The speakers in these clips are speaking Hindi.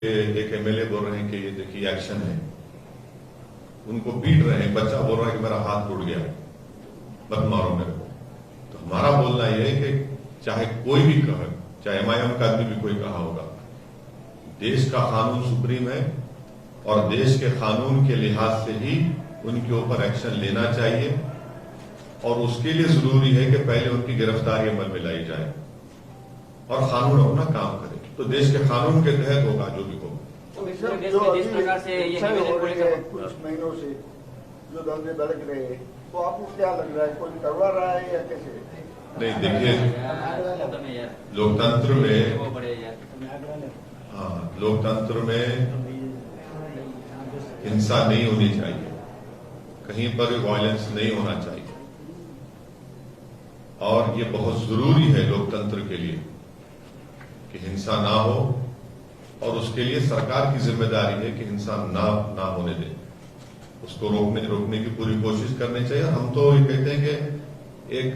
एक एमएलए बोल रहे हैं कि ये देखिए एक्शन है, उनको पीट रहे हैं, बच्चा बोल रहा है कि मेरा हाथ टूट गया, मत मारो मेरे को। तो हमारा बोलना यह है कि चाहे कोई भी कहे, चाहे एमआईएम का आदमी भी कोई कहा होगा, देश का कानून सुप्रीम है और देश के कानून के लिहाज से ही उनके ऊपर एक्शन लेना चाहिए और उसके लिए जरूरी है कि पहले उनकी गिरफ्तारी अमल में लाई जाए और कानून अपना काम करे। तो देश के कानून के तहत होगा जो भी होगा। तो जिस प्रकार से ये कुछ महीनों से जो दंगे भड़क रहे हैं, तो आपको क्या लग रहा है, कोई करवा रहा है या कैसे? नहीं, देखिए लोकतंत्र में हिंसा नहीं होनी चाहिए, कहीं पर भी वायलेंस नहीं होना चाहिए और ये बहुत जरूरी है लोकतंत्र के लिए कि हिंसा ना हो और उसके लिए सरकार की जिम्मेदारी है कि हिंसा ना होने दे, उसको रोकने की पूरी कोशिश करनी चाहिए। हम तो ये कहते हैं कि एक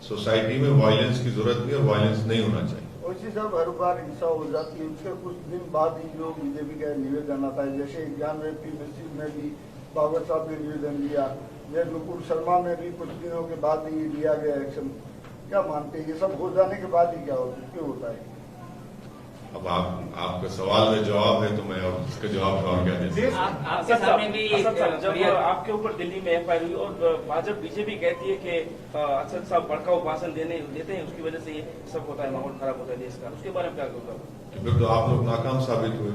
सोसाइटी में वायलेंस की जरूरत नहीं और वायलेंस नहीं होना चाहिए। वैसे साहब हर बार हिंसा हो जाती है, उसके कुछ दिन बाद ही जो बीजेपी का निवेदन आता है, जैसे 91 मस्जिद में भी बाबर साहब ने निवेदन दिया, नुपुर शर्मा में भी कुछ दिनों के बाद ही लिया गया एक्शन। क्या मानते हैं, ये सब हो जाने के बाद ही क्यों होता है? अब आपका सवाल में जवाब है तो मैं और इसका जवाब और क्या दे आपके सामने भी जब आपके ऊपर दिल्ली में एफआईआर हुई और भाजपा बीजेपी कहती है कि असद साहब भड़काऊ भाषण देते हैं, उसकी वजह से ये सब होता है, माहौल खराब होता है देश का, उसके बारे में क्या होगा? फिर तो आप लोग नाकाम साबित हुए।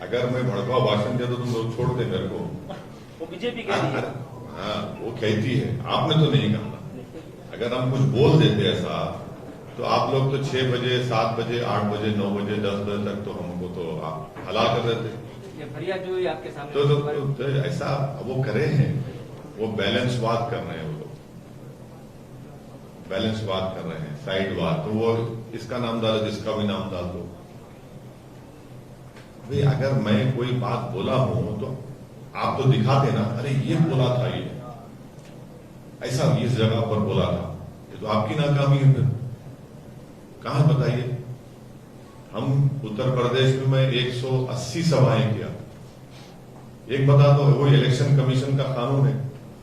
अगर मैं भड़काऊ भाषण दिया तो तुम लोग छोड़ दे मेरे को। वो बीजेपी कहती है। हाँ, वो कहती है, आपने तो नहीं कहा। अगर हम कुछ बोल देते ऐसा तो आप लोग तो 6 बजे 7 बजे 8 बजे 9 बजे 10 बजे तक तो हमको तो आप हलाल कर देते। ये फरियाद जो हुई आपके सामने तो ऐसा वो करे हैं, वो बैलेंस बात कर रहे हैं, वो लोग बैलेंस बात कर रहे हैं, साइड बात। तो वो इसका नाम डालो, जिसका भी नाम डाल दो। भाई अगर मैं कोई बात बोला हूं तो आप तो दिखाते ना, अरे ये बोला था, ये ऐसा इस जगह पर बोला था, ये तो आपकी नाकामी है। फिर कहां बताइए? हम उत्तर प्रदेश में मैं 180 सभाएं किया। एक बता दो, वो इलेक्शन कमीशन का कानून है,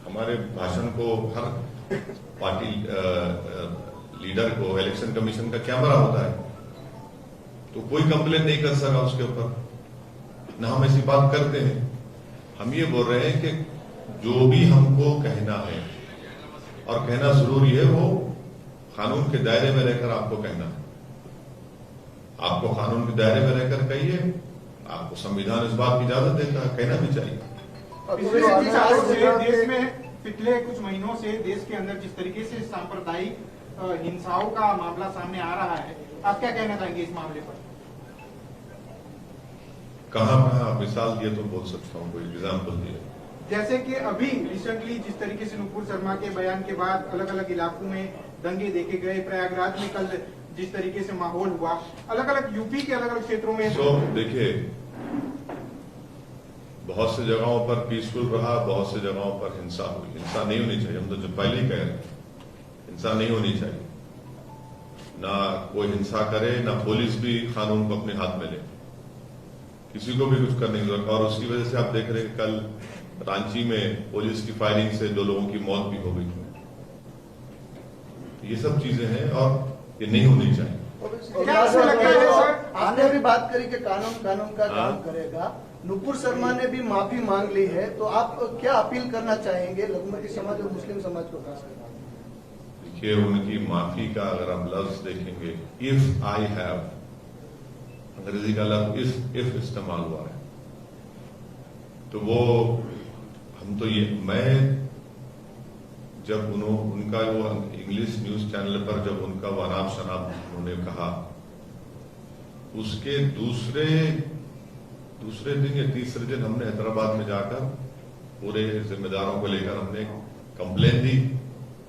हमारे भाषण को हर पार्टी लीडर को इलेक्शन कमीशन का कैमरा होता है, तो कोई कंप्लेन नहीं कर सका उसके ऊपर, ना हम ऐसी बात करते हैं। हम ये बोल रहे हैं कि जो भी हमको कहना है और कहना जरूरी है, वो कानून के दायरे में रहकर आपको कहना है। आपको कानून के दायरे में रहकर कहिए, आपको संविधान इस बात की इजाजत देता है, कहना भी चाहिए। देश में पिछले कुछ महीनों से देश के अंदर जिस तरीके से सांप्रदायिक हिंसाओं का मामला सामने आ रहा है, आप क्या कहना चाहेंगे इस मामले पर? कहाँ मिसाल दिए तो बोल सकता हूँ, कोई एग्जाम्पल दिए। जैसे कि अभी रिसेंटली जिस तरीके से नुपुर शर्मा के बयान के बाद अलग अलग इलाकों में दंगे देखे गए, प्रयागराज में कल जिस तरीके से माहौल हुआ, अलग अलग यूपी के अलग अलग क्षेत्रों में। तो देखिए, बहुत से जगहों पर पीसफुल रहा, बहुत से जगहों पर हिंसा हुई। हिंसा नहीं होनी चाहिए, हम तो जो पहले ही कह रहे हैं, हिंसा नहीं होनी चाहिए। ना कोई हिंसा करे, ना पुलिस भी कानून को अपने हाथ में ले, किसी को भी कुछ करने की जरूरत। और उसकी वजह से आप देख रहे हैं कल रांची में पुलिस की फायरिंग से 2 लोगों की मौत भी हो गई। ये सब चीजें हैं और ये नहीं होनी चाहिए। आपने भी बात करी कि कानून का काम करेगा। नुपुर शर्मा ने भी माफी मांग ली है, तो आप क्या अपील करना चाहेंगे लघुमती समाज और मुस्लिम समाज को खास कर? देखिए, उनकी माफी का अगर हम लफ्ज देखेंगे, इफ आई हैव, अंग्रेजी का लफ्ज इफ इस्तेमाल हुआ है, तो वो हम तो ये मैं जब उनका वो इंग्लिश न्यूज चैनल पर जब उनका वनाब शनाब उन्होंने कहा, उसके दूसरे दिन या तीसरे दिन हमने हैदराबाद में जाकर पूरे जिम्मेदारों को लेकर हमने कंप्लेन दी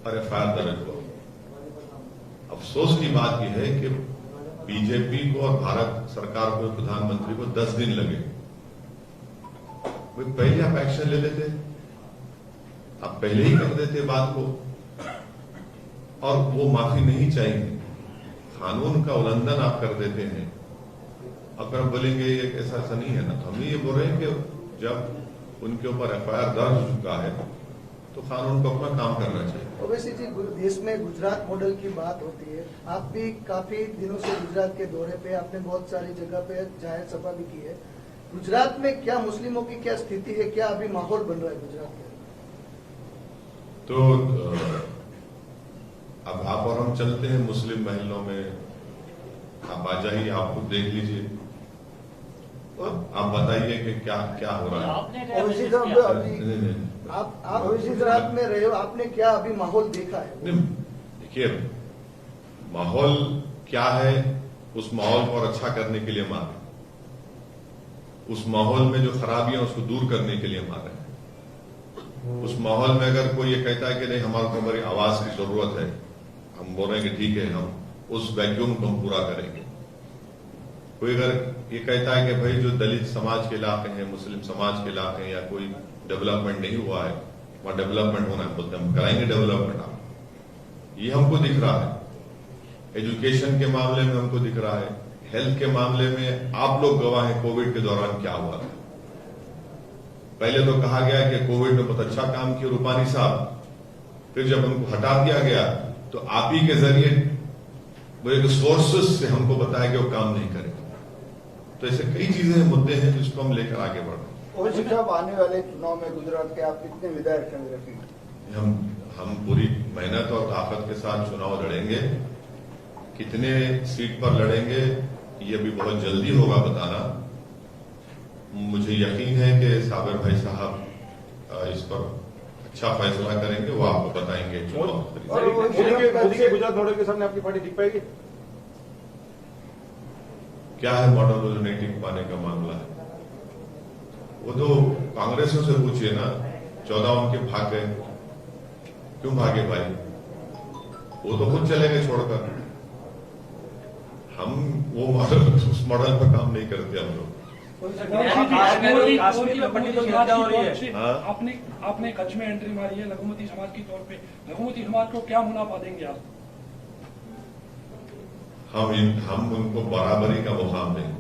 और एफआईआर दर्ज हुआ। अफसोस की बात यह है कि बीजेपी को और भारत सरकार को, प्रधानमंत्री को 10 दिन लगे। वे पहले आप एक्शन ले लेते, आप पहले ही कर देते बात को, और वो माफी नहीं चाहिए। कानून का उल्लंघन आप कर देते हैं अब फिर हम बोलेंगे ये ऐसा नहीं है ना। तो हम ये बोल रहे हैं कि जब उनके ऊपर FIR दर्ज हो चुका है तो कानून को अपना काम करना चाहिए। ओवैसी जी, देश में गुजरात मॉडल की बात होती है। आप भी काफी दिनों से गुजरात के दौरे पे, आपने बहुत सारी जगह पे जाहिर सभा भी की है। गुजरात में क्या मुस्लिमों की क्या स्थिति है, क्या अभी माहौल बन रहा है गुजरात में? तो अब आप और हम चलते हैं मुस्लिम महलों में, आप आ जाइए, आप खुद देख लीजिए, आप बताइए कि क्या क्या हो रहा है। आपने क्या ओवैसी महसूस साहब, किया? अभी आप गुजरात में रहे हो, आपने क्या अभी माहौल देखा है? नहीं, देखिए माहौल क्या है, उस माहौल को और अच्छा करने के लिए मारे, उस माहौल में जो खराबियां उसको दूर करने के लिए मारे। उस माहौल में अगर कोई ये कहता है कि नहीं हमारे को हमारी आवाज की जरूरत है, हम बोल रहे हैं कि ठीक है, हम उस वैक्यूम को हम पूरा करेंगे। कोई अगर ये कहता है कि भाई जो दलित समाज के इलाके हैं, मुस्लिम समाज के इलाके हैं, या कोई डेवलपमेंट नहीं हुआ है, वहां डेवलपमेंट होना है, बोलते हम कराएंगे डेवलपमेंट। आप ये हमको दिख रहा है, एजुकेशन के मामले में हमको दिख रहा है, हेल्थ के मामले में आप लोग गवाह हैं कोविड के दौरान क्या हुआ था। पहले तो कहा गया कि कोविड में बहुत अच्छा काम किया रूपानी साहब, फिर जब उनको हटा दिया गया तो आप ही के जरिए वो एक सोर्सेस से हमको बताया कि वो काम नहीं करेगा। तो ऐसे कई चीजें, मुद्दे हैं जिसको हम लेकर आगे बढ़ रहे हैं। ओवैसी साहब, आने वाले चुनाव में गुजरात के आप कितने विधायक खड़े रखेंगे? हम पूरी मेहनत और ताकत के साथ चुनाव लड़ेंगे। कितने सीट पर लड़ेंगे ये भी बहुत जल्दी होगा बताना। मुझे यकीन है कि साबिर भाई साहब इस पर अच्छा फैसला करेंगे, वो आपको बताएंगे चुनाव। मोदी के गुजरात मॉडल के सामने आपकी पार्टी टिक पाएगी? क्या है मॉडल जो नहीं टिक पाने का मामला है, वो तो कांग्रेसियों से पूछिए ना। 14 उनके भाग गए, क्यों भागे भाई? वो तो खुद चले गए छोड़कर। हम वो मॉडल, उस मॉडल पर काम नहीं करते हम लोग। कश्मीर में पंडितों की हत्या हो रही है। हाँ? आपने कच्छ में एंट्री मारी है लघुमती समाज के तौर पे। लघुमती समाज को क्या मुनाफा देंगे आप? हम उनको बराबरी का मुकाम देंगे।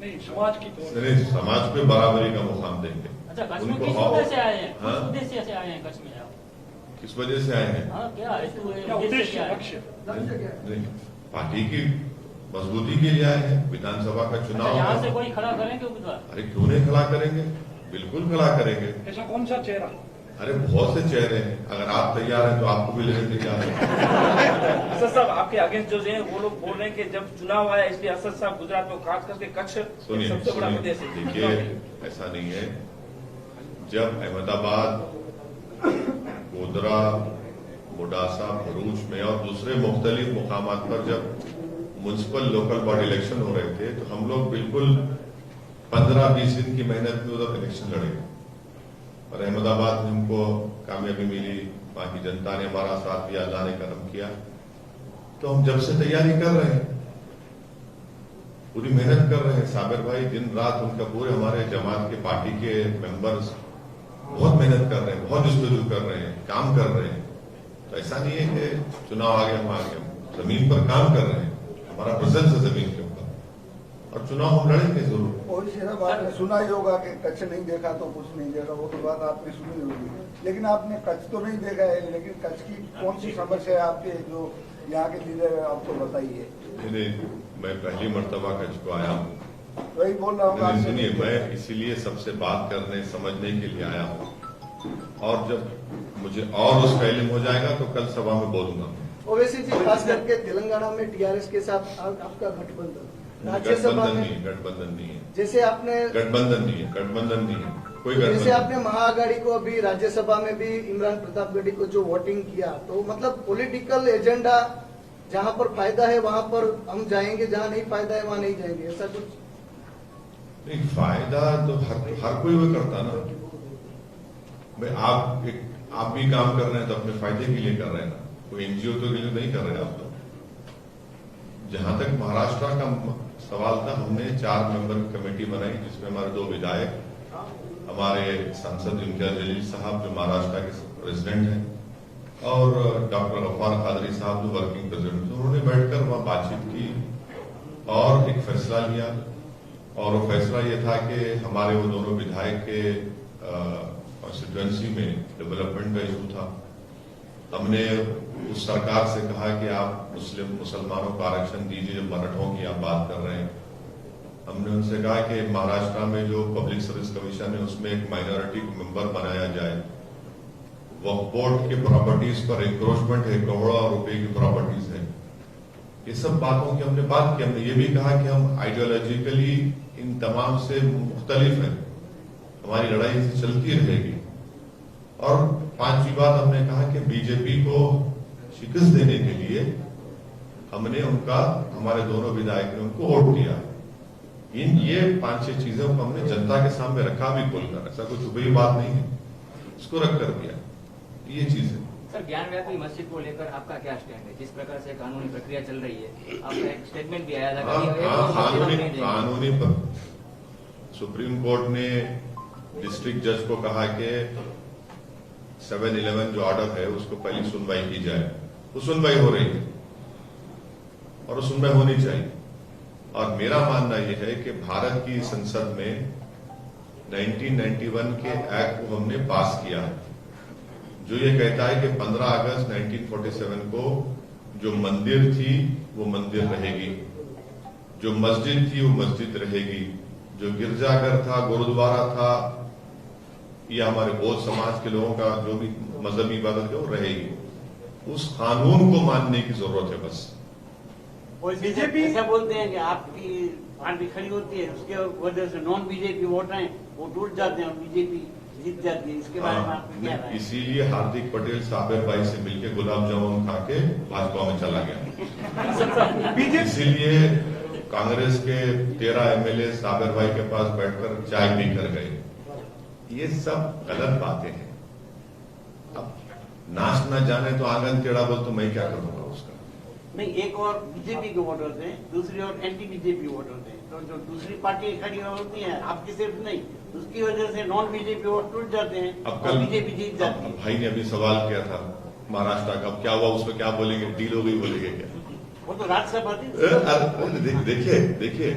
नहीं, समाज की तौर नहीं, समाज पे बराबरी का मुकाम देंगे। अच्छा, कच्छ में उनको किस उद्देश्य से आए हैं? हाँ? किस उद्देश्य से आए हैं कच्छ में आप? किस वजह से आए हैं? हाँ, क्या है क्या उद्देश्य, लक्ष्य? नहीं, पार्टी की मजबूती के लिए आए हैं। विधानसभा का अच्छा, चुनाव यहाँ से है। कोई खड़ा करेंगे उम्मीदवार? अरे क्यों नहीं खड़ा करेंगे, बिल्कुल खड़ा करेंगे। ऐसा कौन सा चेहरा? अरे बहुत से चेहरे हैं, अगर आप तैयार हैं तो आपको भी लेने तैयार है। असद साहब, आपके अगेंस्ट जो है वो लोग बोल रहे हैं कि जब चुनाव आया इसलिए असद साहब गुजरात में, खास करके कच्छ सुनिए सबसे बड़ा प्रदेश है। देखिए, ऐसा नहीं है। जब अहमदाबाद, गोधरा, मोडासा, भरूच में और दूसरे मुख्तलिफ मुकामात पर जब म्युनिसिपल लोकल बॉडी इलेक्शन हो रहे थे तो हम लोग बिल्कुल 15-20 दिन की मेहनत में उधर इलेक्शन लड़े और अहमदाबाद में हमको कामयाबी मिली। वहां की जनता ने हमारा साथ दिया, अल्लाह ने करम किया। तो हम जब से तैयारी कर रहे हैं, पूरी मेहनत कर रहे हैं। साबिर भाई दिन रात, उनका पूरे हमारे जमात के पार्टी के मेंबर्स बहुत मेहनत कर रहे हैं, बहुत जस्तजू कर रहे हैं, काम कर रहे हैं। तो ऐसा नहीं है कि चुनाव आ गया, हम आ गए, जमीन पर काम कर रहे हैं, हमारा प्रेजेंस है जमीन के ऊपर, और चुनाव हम लड़ेंगे जरूर। ओवैसी साहब, आपने सुना ही होगा कि कच्छ नहीं देखा तो कुछ नहीं देखा, वो तो बात आपने सुनी होगी। लेकिन आपने कच्छ तो नहीं देखा है, लेकिन कच्छ की कौन सी समस्या है आपके जो यहाँ के लीडर आपको बताइए? नहीं, मैं पहली मर्तबा कच्छ को आया हूँ। वही बोल रहा हूँ। नहीं, सुनिए, मैं इसीलिए सबसे बात करने समझने के लिए आया हूँ, और जब मुझे और उसका इल्म हो जाएगा तो कल सभा में बोलूंगा। ओवैसी जी, खास करके तेलंगाना में टीआरएस के साथ आपका गठबंधन, राज्यसभा गठबंधन में नहीं, गठबंधन नहीं है। जैसे आपने गठबंधन नहीं है, गठबंधन नहीं है, कोई जैसे गठबंधन। आपने महाआघाड़ी को अभी राज्यसभा में भी इमरान प्रतापगढ़ी को जो वोटिंग किया, तो मतलब पॉलिटिकल एजेंडा, जहां पर फायदा है वहां पर हम जाएंगे, जहां नहीं फायदा है वहां नहीं जाएंगे, ऐसा कुछ? नहीं, फायदा तो हर कोई वो करता ना भाई। आप भी काम कर रहे हैं तो अपने फायदे के लिए कर रहे हैं ना, कोई एनजीओ तो के लिए नहीं कर रहे आप लोग। जहां तक महाराष्ट्र का सवाल था, हमने 4 मेंबर की कमेटी बनाई, जिसमें हमारे 2 विधायक, हमारे सांसद इम्तियाज जलील साहब जो महाराष्ट्र के प्रेसिडेंट हैं, और डॉक्टर गफ्फार कादरी साहब जो वर्किंग प्रेसिडेंट। उन्होंने बैठकर वहां बातचीत की और एक फैसला लिया और वो फैसला ये था कि हमारे वो दोनों विधायक के कॉन्स्टिट्यूएंसी में डेवलपमेंट का इशू था। हमने उस सरकार से कहा कि आप मुसलमानों को आरक्षण दीजिए, जो मराठों की आप बात कर रहे हैं। हमने उनसे कहा कि महाराष्ट्र में जो पब्लिक सर्विस कमीशन है उसमें एक माइनॉरिटी को मेंबर बनाया जाए। वक्फ बोर्ड के प्रॉपर्टीज पर इंक्रोचमेंट है, करोड़ों रुपए की प्रॉपर्टीज है। ये सब बातों की हमने बात की। हमने ये भी कहा कि हम आइडियोलॉजिकली इन तमाम से मुख्तलिफ हैं, हमारी लड़ाई से चलती रहेगी। और पांचवी बात हमने कहा कि बीजेपी को शिकस्त देने के लिए हमने हमारे दोनों विधायक ने उनको वोट दिया। ये 5-6 चीजों को हमने जनता के सामने रखा भी खोलकर, ऐसा कुछ छुपी बात नहीं है, इसको रख कर दिया। ये चीज है। सर, ज्ञानव्यापी मस्जिद को लेकर आपका क्या स्टैंड है? जिस प्रकार से कानूनी प्रक्रिया चल रही है, आपका एक स्टेटमेंट भी आया था कि कानूनी पर सुप्रीम कोर्ट ने डिस्ट्रिक्ट जज को कहा कि 7-11 जो ऑर्डर है उसको पहली सुनवाई की जाए। वो सुनवाई हो रही है और वो सुनवाई होनी चाहिए। और मेरा मानना यह है कि भारत की संसद में 1991 के एक्ट को हमने पास किया है, जो ये कहता है कि 15 अगस्त 1947 को जो मंदिर थी वो मंदिर रहेगी, जो मस्जिद थी वो मस्जिद रहेगी, जो गिरजाघर था, गुरुद्वारा था, ये हमारे बौद्ध समाज के लोगों का जो भी मजहबी इबादत है वो रहेगी। उस कानून को मानने की जरूरत है बस। बीजेपी ऐसा बोलते हैं कि आपकी पार्टी खड़ी होती है, उसके वजह से नॉन बीजेपी वोट हैं वो टूट जाते हैं और बीजेपी जीत जाती है। इसके बारे में आपको क्या राय है? इसीलिए हार्दिक पटेल साबिर भाई से मिलकर गुलाब जामुन खा के भाजपा में चला गया। इसीलिए कांग्रेस के 13 एमएलए साबिर भाई के पास बैठकर चाय पी कर गए। ये सब गलत बातें हैं। अब नाच न जाने तो आंगन टेढ़ा बोल तो मैं क्या करूंगा उसका। नहीं, एक और बीजेपी के वोट होते हैं, दूसरी और एंटी बीजेपी वोट होते हैं। तो जो दूसरी पार्टी खड़ी होती है, आपकी सिर्फ नहीं, उसकी वजह से नॉन बीजेपी वोट टूट जाते हैं और बीजेपी जीत जाती है। भाई ने अभी सवाल किया था महाराष्ट्र का, क्या हुआ उसमें, क्या बोलेंगे, डील हो गई बोलेंगे क्या? वो तो राज्यसभा थी। देखिए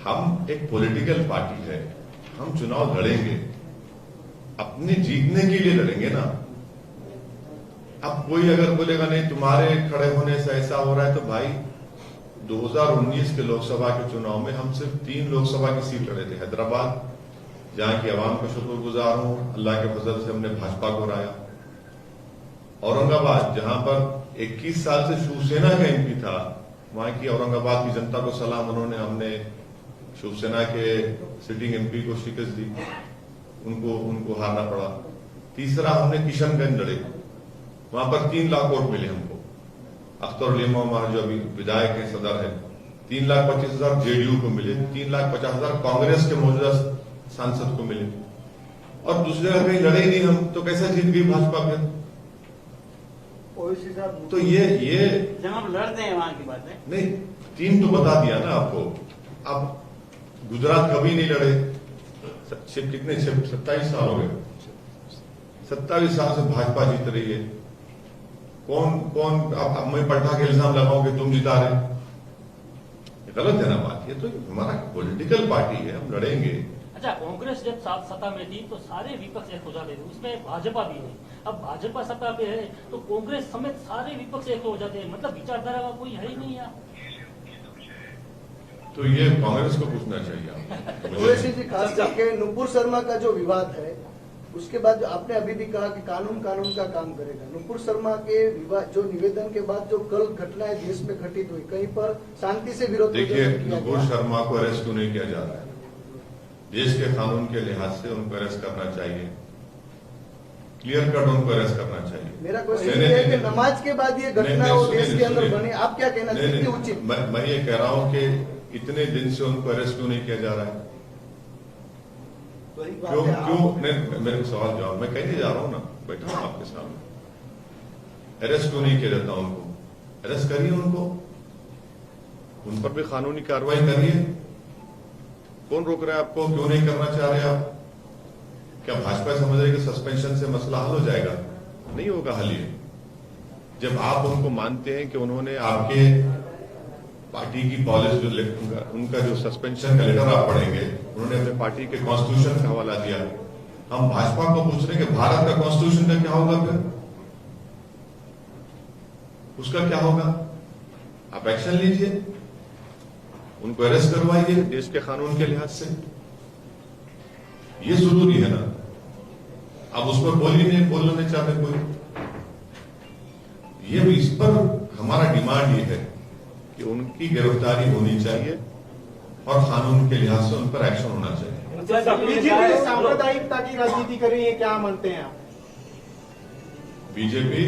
हम एक पॉलिटिकल पार्टी है, हम चुनाव लड़ेंगे, अपने जीतने के लिए लड़ेंगे ना। अब कोई अगर बोलेगा नहीं तुम्हारे खड़े होने से ऐसा हो रहा है, तो भाई 2019 के लोकसभा के चुनाव में हम सिर्फ 3 लोकसभा की सीट लड़े थे। हैदराबाद, जहां की आवाम का शुक्रगुजार हूं, अल्लाह के फजल से हमने भाजपा को हराया। औरंगाबाद, जहां पर 21 साल से शिवसेना का एमपी था, वहां की औरंगाबाद की जनता को सलाम, हमने शिवसेना के सिटिंग एमपी को शिकस्त दी, उनको हारना पड़ा। तीसरा हमने किशनगंज लड़े, वहां पर 3 लाख वोट मिले हमको। अख्तर अली हमारे जो अभी विधायक है, सदर है, 3,25,000 जेडीयू को मिले, 3,50,000 कांग्रेस के मौजूदा सांसद को मिले। और दूसरी जगह कहीं लड़े ही नहीं हम, तो कैसे जीत गई भाजपा फिर? तो ये जहां लड़ते हैं वहां की बात है। नहीं, 3 तो बता दिया ना आपको। अब गुजरात कभी नहीं लड़े, कितने 27 साल हो गए, 27 साल से भाजपा जीत रही है। कौन अब मैं पलटा के इल्जाम लगाऊं कि तुम जिता रहे? ये गलत है ना बात। ये तो हमारा पॉलिटिकल पार्टी है, हम लड़ेंगे। अच्छा, कांग्रेस जब सत्ता में थी तो सारे विपक्ष एक हो जाते थे, उसमें भाजपा भी है। अब भाजपा सत्ता पे है तो कांग्रेस समेत सारे विपक्ष एक हो जाते हैं, मतलब विचारधारा का कोई है ही नहीं यहाँ। तो ये कांग्रेस को पूछना चाहिए। ओवैसी जी, खास करके नुपुर शर्मा का जो विवाद है, उसके बाद आपने अभी भी कहा कि कानून का काम करेगा। नुपुर शर्मा के विवाद जो निवेदन के बाद जो कल घटनाएं देश में घटित हुई, कहीं पर शांति से विरोध। देखिए, नुपुर शर्मा को अरेस्ट क्यों नहीं किया जा रहा है? देश के कानून के लिहाज से उनको अरेस्ट करना चाहिए, क्लियर कट उनको अरेस्ट करना चाहिए। मेरा क्वेश्चन ये है कि नमाज के बाद ये घटना देश के अंदर बनी, आप क्या कहना चाहिए? उचित मैं ये कह रहा हूं कि इतने दिन से उनको अरेस्ट क्यों नहीं किया जा रहा है? क्यों नहीं? मेरे को सवाल जवाब, मैं कहने जा रहा हूं ना, बैठा हूं आपके सामने। अरेस्ट क्यों नहीं किया जाता उनको? अरेस्ट करिए उनको, उन पर भी कानूनी कार्रवाई करिए। कौन रोक रहा है आपको? क्यों नहीं करना चाह रहे आप? क्या भाजपा समझ रही है कि सस्पेंशन से मसला हल हो जाएगा? नहीं होगा हल ये। जब आप उनको मानते हैं कि उन्होंने आपके पार्टी की पॉलिसी उनका जो सस्पेंशन का लेटर आप पढ़ेंगे, उन्होंने अपने पार्टी के कॉन्स्टिट्यूशन का हवाला दिया। हम भाजपा को पूछ रहे हैं कि भारत का कॉन्स्टिट्यूशन का क्या होगा, फिर उसका क्या होगा? आप एक्शन लीजिए, उनको अरेस्ट करवाइए देश के कानून के लिहाज से, ये जरूरी है ना। अब उस पर बोलना नहीं चाहते कोई। ये भी इस पर हमारा डिमांड ये है कि उनकी गिरफ्तारी होनी चाहिए और कानून के लिहाज से उन पर एक्शन होना चाहिए। बीजेपी सांप्रदायिकता की राजनीति कर रही है, क्या मानते हैं आप? बीजेपी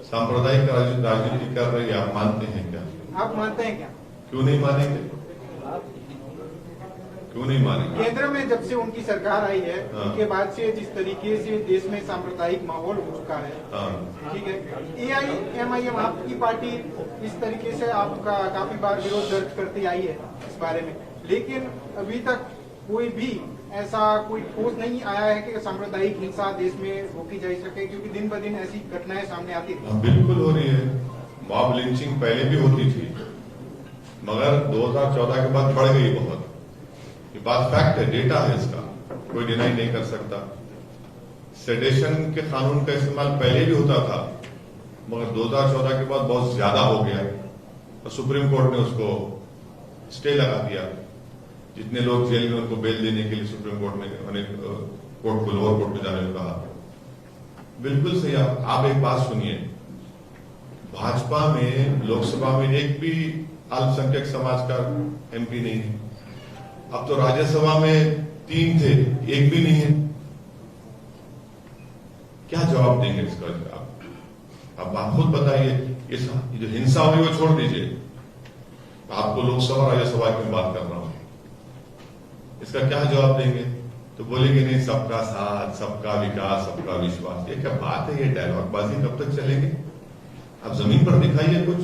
सांप्रदायिक राजनीति कर रही है, आप मानते हैं क्या? आप मानते हैं क्या? क्यों नहीं मानेंगे? क्यों नहीं मानेंगे? केंद्र में जब से उनकी सरकार आई है, हाँ। उसके बाद से जिस तरीके से देश में सांप्रदायिक माहौल हो चुका है, हाँ। ठीक है, AIMIM आपकी पार्टी इस तरीके से आपका काफी बार विरोध दर्ज करती आई है इस बारे में, लेकिन अभी तक कोई भी ऐसा कोई ठोस नहीं आया है कि सांप्रदायिक हिंसा देश में रोकी जा सके, क्योंकि दिन ब दिन ऐसी घटनाएं सामने आती है। बिल्कुल हो रही है। मॉब लिंचिंग पहले भी होती थी, मगर 2014 के बाद बढ़ गई बहुत। ये बात फैक्ट है, डेटा है इसका, कोई डिनाई नहीं कर सकता। सेडेशन के कानून का इस्तेमाल पहले भी होता था, मगर 2014 के बाद बहुत ज्यादा हो गया और सुप्रीम कोर्ट ने उसको स्टे लगा दिया। जितने लोग जेल में, उनको बेल देने के लिए सुप्रीम कोर्ट ने कोर्ट को, लोअर कोर्ट में जाने को कहा। बिल्कुल सही। आप एक बात सुनिए, भाजपा में लोकसभा में एक भी अल्पसंख्यक समाज का MP नहीं है। अब तो राज्यसभा में 3 थे, एक भी नहीं है। क्या जवाब देंगे इसका? अब आप खुद बताइए। इस जो हिंसा हुई वो छोड़ दीजिए, आपको लोकसभा राज्यसभा की बात कर रहा हूं, इसका क्या जवाब देंगे? तो बोलेंगे नहीं, सबका साथ, सबका विकास, सबका विश्वास। ये क्या बात है? ये डायलॉगबाजी कब तक चलेगी? आप जमीन पर दिखाइए कुछ।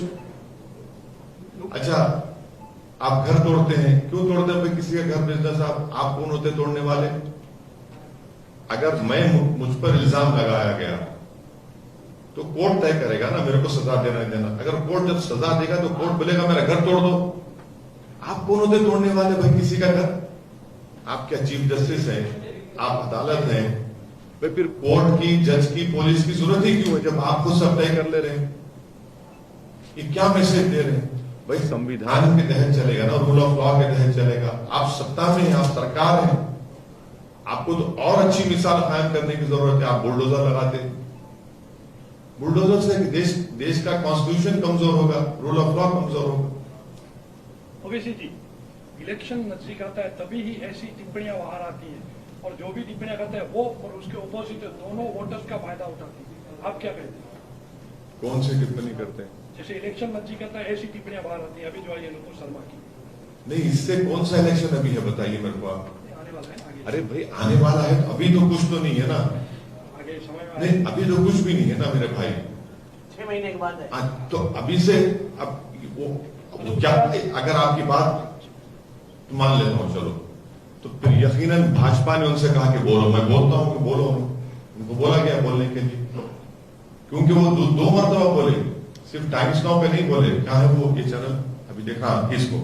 अच्छा, आप घर तोड़ते हैं, क्यों तोड़ते हैं भाई? किसी का घर बिजनेस, आप कौन होते तोड़ने वाले? अगर मुझ पर इल्जाम लगाया गया तो कोर्ट तय करेगा ना मेरे को सजा देना देना। अगर कोर्ट जब सजा देगा तो कोर्ट बोलेगा मेरा घर तोड़ दो। आप कौन होते तोड़ने वाले भाई किसी का घर? आप क्या चीफ जस्टिस हैं? आप अदालत हैं भाई? फिर कोर्ट की, जज की, पुलिस की जरूरत ही क्यों है जब आप खुद सब तय कर ले रहे हैं? ये क्या मैसेज दे रहे हैं भाई? संविधान के तहत चलेगा ना, रूल ऑफ लॉ के तहत चलेगा। आप सत्ता में हैं, आप सरकार हैं, आपको तो और अच्छी मिसाल कायम करने की जरूरत है। आप बुलडोजर लगाते, बुलडोजर से देश का कॉन्स्टिट्यूशन कमजोर होगा, रूल ऑफ लॉ कमजोर होगा। ओवैसी जी, इलेक्शन नजदीक आता है तभी ही ऐसी टिप्पणियां बाहर आती है, और जो भी टिप्पणियां करते हैं वो और उसके ऑपोजिट दोनों वोटर्स का फायदा उठाती है। आप क्या कहते हैं? कौन सी टिप्पणी करते हैं? जैसे इलेक्शन नजदीक आता है ऐसी टिप्पणियां बाहर आती है, अभी जो आई है नुपुर शर्मा की। नहीं, इससे कौन सा इलेक्शन अभी है बताइए मेरे को आप। आने वाला है आगे। अरे भाई आने वाला है तो अभी तो कुछ तो नहीं है ना। आगे समय में नहीं, अभी तो कुछ भी नहीं है ना मेरे भाई। 6 महीने के बाद है। तो अभी से अब वो क्या, अगर आपकी बात तो मान लेता हूं, चलो, तो फिर यकीनन भाजपा ने उनसे कहा कि बोलो। मैं बोलता हूं कि बोलो, उनको बोला गया बोलने के लिए, क्योंकि वो दो मरतबा बोले, सिर्फ टाइम्स नाउ पे नहीं बोले। क्या है वो, ये चैनल अभी देखा किसको,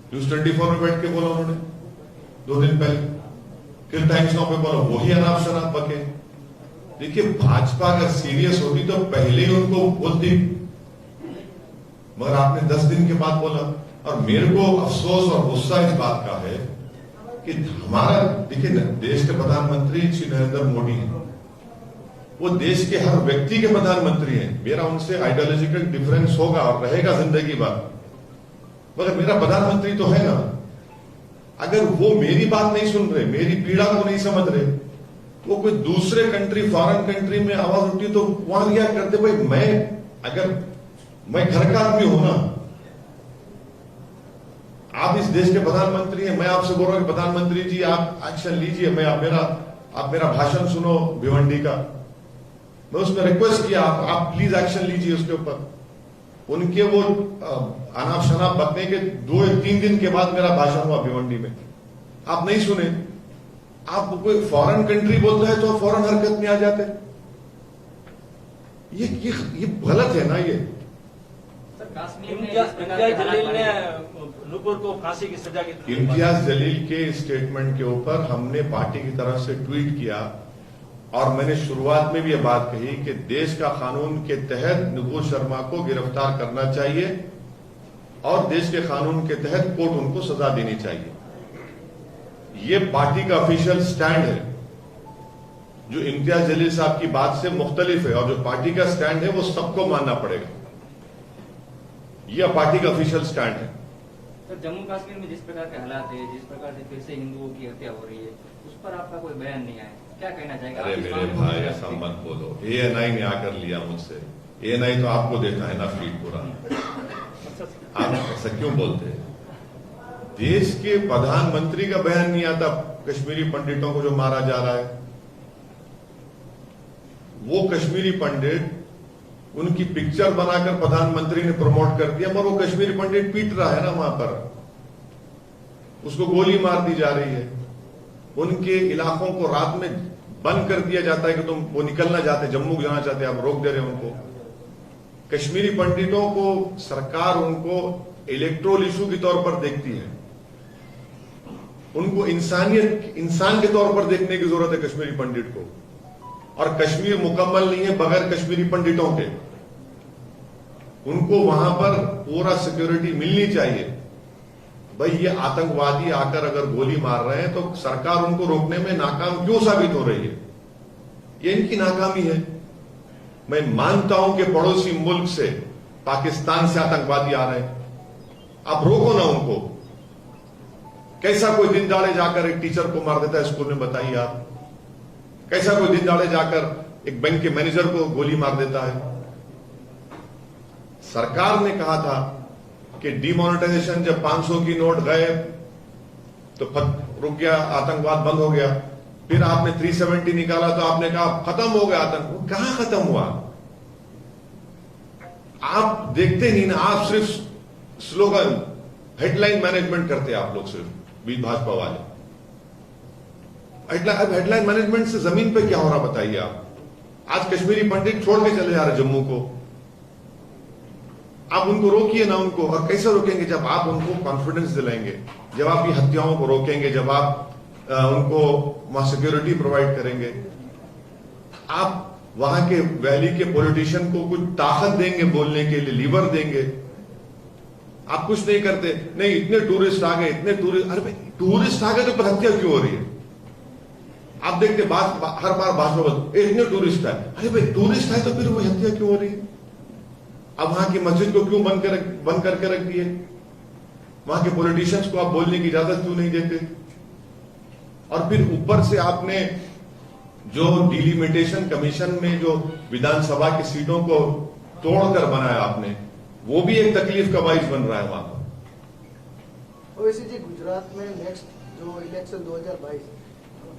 न्यूज 24 में बैठ के बोला उन्होंने 2 दिन पहले, फिर टाइम्स नाउ पे बोला, वही अनाप शनाप बके। देखिए, भाजपा अगर सीरियस होती तो पहले ही उनको बोलती, मगर आपने 10 दिन के बाद बोला। और मेरे को अफसोस और गुस्सा इस बात का है कि हमारा, देखिए, देश के प्रधानमंत्री श्री नरेंद्र मोदी हैं, वो देश के हर व्यक्ति के प्रधानमंत्री हैं। मेरा उनसे आइडियोलॉजिकल डिफरेंस होगा और रहेगा जिंदगी भर, मगर मेरा प्रधानमंत्री तो है ना। अगर वो मेरी बात नहीं सुन रहे, मेरी पीड़ा को नहीं समझ रहे, वो कोई दूसरे कंट्री, फॉरेन कंट्री में आवाज उठी तो वहां क्या करते भाई? मैं घर का आदमी हूं ना, आप इस देश के प्रधानमंत्री हैं, मैं आपसे बोल रहा हूं कि प्रधानमंत्री जी आप एक्शन लीजिए। आप मेरा भाषण सुनो भिवंडी का, मैं उसमें रिक्वेस्ट किया आप प्लीज एक्शन लीजिए उसके ऊपर। उनके वो अनाप शनाप बकने के 2-3 दिन के बाद मेरा भाषण हुआ भिवंडी में, आप नहीं सुने। आप कोई फॉरेन कंट्री बोलता है तो फौरन हरकत में आ जाते। ये गलत है ना। ये कश्मीर में इम्तियाज जलील ने नुपुर को फांसी की सजा की इम्तियाज जलील के स्टेटमेंट के ऊपर हमने पार्टी की तरफ से ट्वीट किया और मैंने शुरुआत में भी यह बात कही कि देश का कानून के तहत नुपुर शर्मा को गिरफ्तार करना चाहिए और देश के कानून के तहत कोर्ट उनको सजा देनी चाहिए। ये पार्टी का ऑफिशियल स्टैंड है, जो इम्तियाज जलील साहब की बात से मुख्तलिफ है, और जो पार्टी का स्टैंड है वो सबको मानना पड़ेगा। यह पार्टी का ऑफिशियल स्टैंड है। सर, जम्मू कश्मीर में जिस प्रकार के हालात है, जिस प्रकार से फिर से हिंदुओं की हत्या हो रही है, उस पर आपका कोई बयान नहीं आया, क्या कहना चाहेंगे? अरे मेरे भाई, ऐसा मत बोलो। ANI ने आकर लिया मुझसे। ANI तो आपको देता है ना फीड पूरा, आप ऐसा क्यों बोलते हैं? देश के प्रधानमंत्री का बयान नहीं आता कश्मीरी पंडितों को जो मारा जा रहा है। वो कश्मीरी पंडित, उनकी पिक्चर बनाकर प्रधानमंत्री ने प्रमोट कर दिया, मगर वो कश्मीरी पंडित पीट रहा है ना वहां पर, उसको गोली मार दी जा रही है। उनके इलाकों को रात में बंद कर दिया जाता है कि तुम वो निकलना चाहते, जम्मू जाना चाहते, आप रोक दे रहे हैं उनको। कश्मीरी पंडितों को सरकार उनको इलेक्ट्रोल इशू के तौर पर देखती है, उनको इंसान के तौर पर देखने की जरूरत है कश्मीरी पंडित को। और कश्मीर मुकम्मल नहीं है बगैर कश्मीरी पंडितों के। उनको वहां पर पूरा सिक्योरिटी मिलनी चाहिए। भाई, ये आतंकवादी आकर अगर गोली मार रहे हैं तो सरकार उनको रोकने में नाकाम क्यों साबित हो रही है? ये इनकी नाकामी है। मैं मानता हूं कि पड़ोसी मुल्क से, पाकिस्तान से आतंकवादी आ रहे हैं, आप रोको ना उनको। कैसा कोई दिन दाड़े जाकर एक टीचर को मार देता है स्कूल में, बताइए आप? कैसा कोई दिन दाड़े जाकर एक बैंक के मैनेजर को गोली मार देता है? सरकार ने कहा था कि डिमोनेटाइजेशन, जब 500 की नोट गए तो रुक गया, आतंकवाद बंद हो गया। फिर आपने 370 निकाला तो आपने कहा खत्म हो गया आतंक। कहां खत्म हुआ? आप देखते नहीं ना, आप सिर्फ स्लोगन, हेडलाइन मैनेजमेंट करते हैं आप लोग, सिर्फ भी भाजपा वाले। हेडलाइन मैनेजमेंट से जमीन पे क्या हो रहा बताइए आप? आज कश्मीरी पंडित छोड़ के चले जा रहे जम्मू को, आप उनको रोकिए ना उनको। और कैसे रोकेंगे? जब आप उनको कॉन्फिडेंस दिलाएंगे, जब आप ये हत्याओं को रोकेंगे, जब आप उनको वहां सिक्योरिटी प्रोवाइड करेंगे, आप वहां के वैली के पॉलिटिशियन को कुछ ताकत देंगे बोलने के लिए, लीवर देंगे। आप कुछ नहीं करते। नहीं, इतने टूरिस्ट आ गए, इतने टूरिस्ट। अरे भाई, टूरिस्ट आ गए तो हत्या क्यों हो रही है? आप देखते हर बार भाषण में इतने टूरिस्ट है। अरे भाई, टूरिस्ट है तो फिर वो हत्या क्यों हो रही है? अब वहां की मस्जिद को क्यों बंद करके रख दिए? वहां के पॉलिटिशियंस को आप बोलने की इजाजत क्यों नहीं देते? और फिर ऊपर से आपने जो डिलिमिटेशन कमीशन में जो विधानसभा की सीटों को तोड़कर बनाया आपने, वो भी एक तकलीफ का बाइस बन रहा है वहां पर। ओवैसी जी, गुजरात में नेक्स्ट जो इलेक्शन 2022,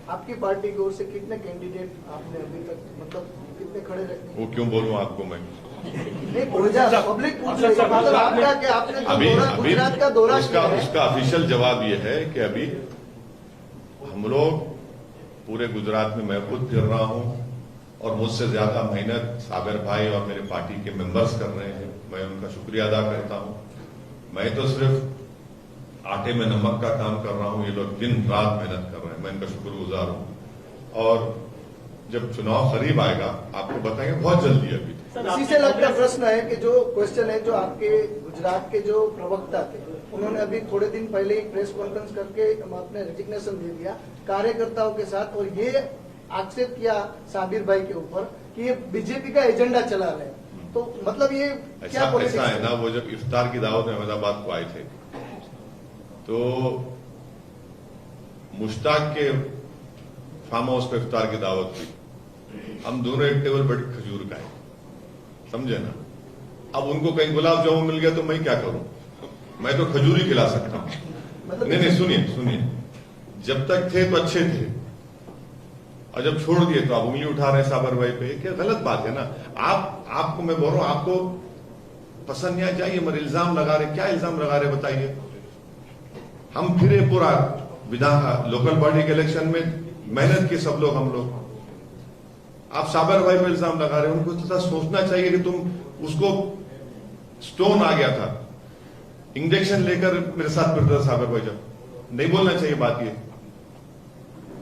आपकी पार्टी की ओर से कितने कैंडिडेट आपने अभी तक, मतलब कितने खड़े रखने? वो क्यों बोलूं आपको मैं? नहीं, पब्लिक पूछ रही है, मतलब आपने अभी गुजरात का दौरा किया है। उसका ऑफिशियल जवाब ये है कि अभी हम लोग पूरे गुजरात में मैं खुद फिर रहा हूं और मुझसे ज्यादा मेहनत सागर भाई और मेरे पार्टी के मेंबर्स कर रहे हैं। मैं उनका शुक्रिया अदा करता हूं। मैं तो सिर्फ आटे में नमक का काम कर रहा हूं, ये लोग दिन रात मेहनत कर रहे हैं, मैं इनका शुक्रगुजार हूं। और जब चुनाव करीब आएगा आपको बताएंगे, बहुत जल्दी। अभी इसी से लगता प्रश्न है कि जो क्वेश्चन है, जो आपके गुजरात के जो प्रवक्ता थे, उन्होंने अभी थोड़े दिन पहले ही प्रेस कॉन्फ्रेंस करके अपने रेजिग्नेशन दे दिया कार्यकर्ताओं के साथ, और ये आक्षेप किया साबिर भाई के ऊपर कि ये बीजेपी का एजेंडा चला रहे हैं। तो मतलब ये क्या ऐसा है ना, वो जब इफ्तार की दावत में अहमदाबाद को आए थे तो मुश्ताक के फार्म हाउस पे इफ्तार की दावत थी। हम दोनों एक टेबल पर खजूर खाए, समझे ना। अब उनको कहीं गुलाब जामुन मिल गया तो मैं क्या करूं? मैं तो खजूर ही खिला सकता हूं। नहीं, सुनिए, जब तक थे तो अच्छे थे, और जब छोड़ दिए तो आप उंगली उठा रहे हैं साबर भाई पे। क्या गलत बात है ना। आपको मैं बोल रहा हूं, आपको पसंद नहीं चाहिए, मगर इल्जाम लगा रहे। क्या इल्जाम लगा रहे बताइए? हम फिर पूरा लोकल बॉडी के इलेक्शन में मेहनत की सब लोग, हम लोग। आप साबर भाई पे इल्जाम लगा रहे हैं। उनको थोड़ा सोचना चाहिए कि तुम उसको स्टोन आ गया था, इंजेक्शन लेकर मेरे साथ फिरता था साबर भाई। जब नहीं बोलना चाहिए बात ये,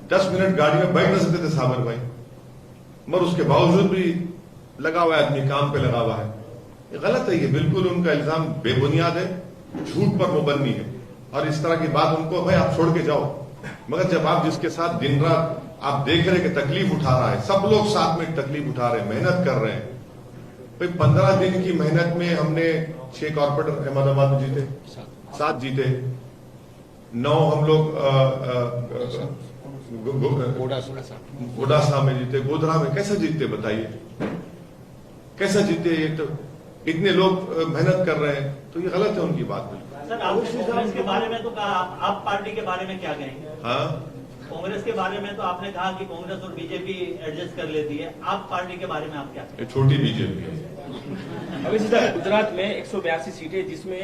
10 मिनट गाड़ी में बैठ न सकते थे साबर भाई, मगर उसके बावजूद भी लगा हुआ है आदमी, काम पे लगा हुआ है। ये गलत है, ये बिल्कुल उनका इल्जाम बेबुनियाद है, झूठ पर मुबन्नी है, और इस तरह की बात उनको भाई आप छोड़ के जाओ। मगर जब आप जिसके साथ दिन रात आप देख रहे हैं कि तकलीफ उठा रहा है, सब लोग साथ में तकलीफ उठा रहे हैं, मेहनत कर रहे हैं भाई। 15 दिन की मेहनत में हमने 6 कॉर्पोरेटर अहमदाबाद में जीते, 7 जीते, 9 हम लोग गोडासा में जीते, गोधरा में। कैसे जीतते बताइए, कैसे जीते? ये तो इतने लोग मेहनत कर रहे हैं, तो ये गलत है उनकी बात। सर, आपने कांग्रेस के बारे में तो कहा, आप पार्टी के बारे में क्या कहेंगे? हाँ, कांग्रेस के बारे में तो आपने कहा कि कांग्रेस और बीजेपी एडजस्ट कर लेती है, आप पार्टी के बारे में आप क्या कहेंगे? छोटी बीजेपी है। अभी सर, गुजरात में 182 सीटें, जिसमें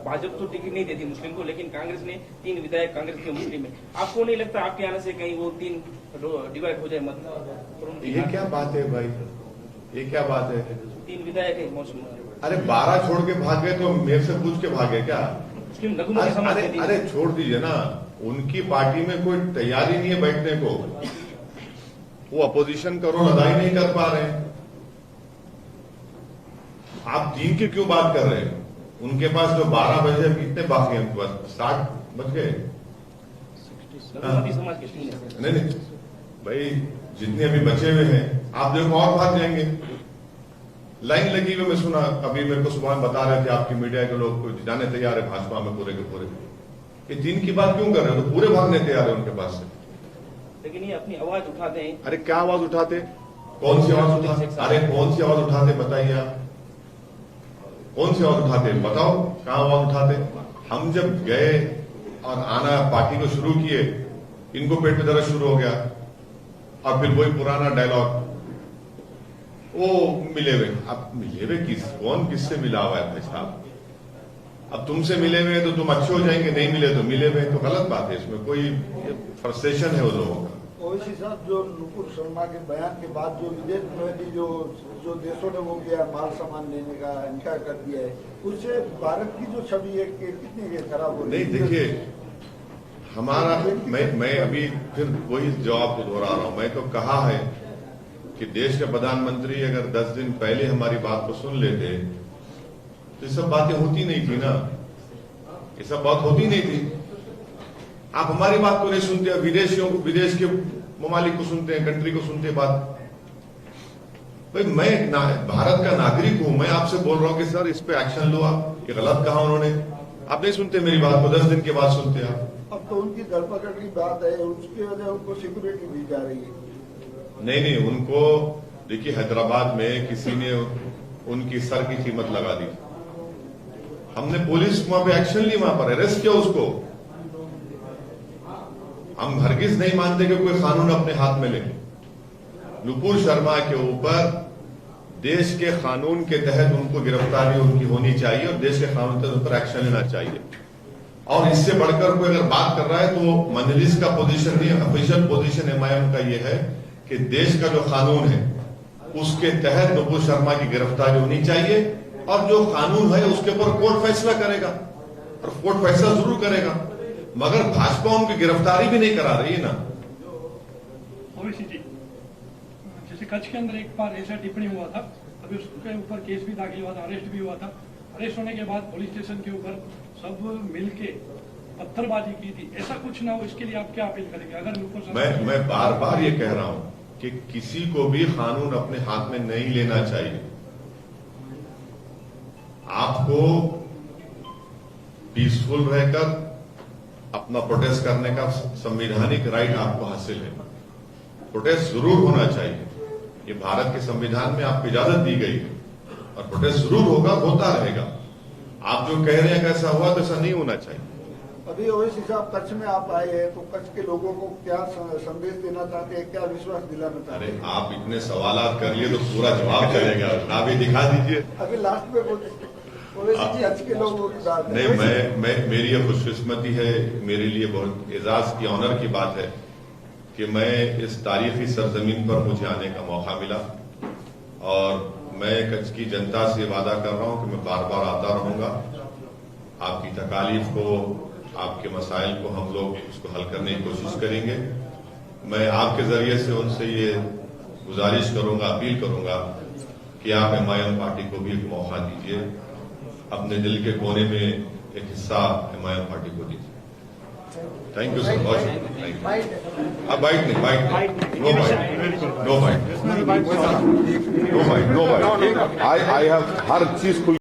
भाजपा तो टिकट नहीं देती मुस्लिम को, लेकिन कांग्रेस ने 3 विधायक कांग्रेस के मुस्लिम में। आपको नहीं लगता आपके आने से कहीं वो 3 डिवाइड हो जाए मत? ये क्या बात है भाई, ये क्या बात है? 3 विधायक है मुस्लिम। अरे 12 छोड़ के भाग गए तो मेरे से पूछ के भागे क्या? अरे छोड़ दीजिए ना, उनकी पार्टी में कोई तैयारी नहीं है बैठने को, वो अपोजिशन का रोल अदा ही नहीं कर पा रहे हैं। आप 3 की क्यों बात कर रहे हैं? उनके पास जो 12 बजे कितने बाकी हैं? उनके पास 60 बच गए। नहीं भाई, जितने अभी बचे हुए हैं आप देखो और भाग जाएंगे। लाइन लगी हुई, मैं सुना अभी, मेरे को सुबह बता रहे थे आपकी मीडिया के लोग जाने तैयार है भाजपा में पूरे के पूरे। ये 3 की बात क्यों कर रहे हो? तो पूरे भागने तैयार है उनके पास से। लेकिन ये अपनी आवाज उठाते हैं। अरे क्या आवाज उठाते? कौन सी आवाज उठाते? अरे कौन सी आवाज उठाते बताइए आप, कौन सी आवाज उठाते बताओ, कहां आवाज उठाते? हम जब गए और आना पार्टी को शुरू किए, इनको पेट में दर्द शुरू हो गया, और फिर वही पुराना डायलॉग, वो मिले हुए। अब मिले हुए कौन किससे मिला हुआ है भाई साहब? अब तुमसे मिले हुए तो तुम अच्छे हो जाएंगे, नहीं मिले तो मिले हुए, तो गलत बात है। इसमें कोई फ्रस्ट्रेशन है उन लोगों का। ओवैसी साहब, जो नुपुर शर्मा के बयान के बाद जो विदेश में भी जो देशों ने वो किया, माल सामान लेने का इनकार कर दिया है, उससे भारत की जो छवि है कितनी खराब हो रही है? नहीं देखिए, हमारा मैं अभी फिर वही जवाब को दोहरा रहा हूं। मैं तो कहा है कि देश के प्रधानमंत्री अगर 10 दिन पहले हमारी बात को सुन लेते तो ये सब बातें होती नहीं थी ना, ये सब बात होती नहीं थी। आप हमारी बात को नहीं सुनते, विदेशियों को, विदेश के ममालिक को सुनते हैं, कंट्री को सुनते बात। भाई मैं भारत का नागरिक हूं, मैं आपसे बोल रहा हूं कि सर इस पे एक्शन लो आप। ये गलत कहा उन्होंने, आप नहीं सुनते मेरी बात को, 10 दिन के बाद सुनते आप। अब तो उनकी धरपकड़ की बात है, उसकी वजह उनको सिक्योरिटी दी जा रही है। नहीं, उनको देखिए, हैदराबाद में किसी ने उनकी सर की कीमत लगा दी, हमने पुलिस वहां पे एक्शन ली, वहां पर अरेस्ट किया उसको। हम हरगिज नहीं मानते कि कोई कानून अपने हाथ में ले। नुपुर शर्मा के ऊपर देश के कानून के तहत उनको गिरफ्तारी उनकी होनी चाहिए, और देश के कानून के तहत एक्शन लेना चाहिए। और इससे बढ़कर कोई अगर बात कर रहा है तो मजलिस का पोजीशन नहीं, ऑफिशियल पोजीशन एमआईएम का ये है कि देश का जो कानून है उसके तहत नुपुर शर्मा की गिरफ्तारी होनी चाहिए, और जो कानून है उसके ऊपर कोर्ट फैसला करेगा, और कोर्ट फैसला जरूर करेगा। मगर भाजपा उनकी गिरफ्तारी भी नहीं करा रही है ना। ओवैसी जी, जैसे कच्छ के अंदर एक बार ऐसा टिप्पणी हुआ था, अभी उसके ऊपर केस भी दाखिल हुआ था, अरेस्ट भी हुआ था। अरेस्ट होने के बाद पुलिस स्टेशन के ऊपर सब मिलके पत्थरबाजी की थी, ऐसा कुछ ना हो, इसके लिए आप क्या अपील करेंगे? अगर मैं बार बार ये कह रहा हूं कि किसी को भी कानून अपने हाथ में नहीं लेना चाहिए। आपको पीसफुल रहकर अपना प्रोटेस्ट करने का संवैधानिक राइट आपको हासिल है, प्रोटेस्ट जरूर होना चाहिए। ये भारत के संविधान में आपको इजाजत दी गई है, और प्रोटेस्ट जरूर होगा, होता रहेगा। आप जो कह रहे हैं कैसा हुआ, तो ऐसा नहीं होना चाहिए। अभी ओवैसी साहब, कच्छ में आप आए हैं, तो कच्छ के लोगों को क्या संदेश देना चाहते हैं, क्या विश्वास दिलाना चाहते हैं? अरे आप इतने सवाल कर लिए तो पूरा जवाब चलेगा, आप ये दिखा दीजिए। अभी लास्ट में बोलिए, ओवैसी जी, कच्छ के लोगों की बात नहीं, मैं मेरी ये खुशकिस्मती है, मेरे लिए बहुत एजाज की, ऑनर की बात है कि मैं इस तारीखी सरजमीन पर मुझे आने का मौका मिला, और मैं कच्छ की जनता से वादा कर रहा हूं कि मैं बार बार आता रहूंगा। आपकी तकालीफ को, आपके मसाइल को हम लोग उसको हल करने की कोशिश करेंगे। मैं आपके जरिए से उनसे ये गुजारिश करूंगा, अपील करूंगा कि आप एमआईएम पार्टी को भी एक मौका दीजिए, अपने दिल के कोने में एक हिस्सा एमआईएम पार्टी को दीजिए। थैंक यू सर, बहुत शुक्रिया। अब बाइट नहीं, no bite, no bite, no bite, no bite. I have हर चीज को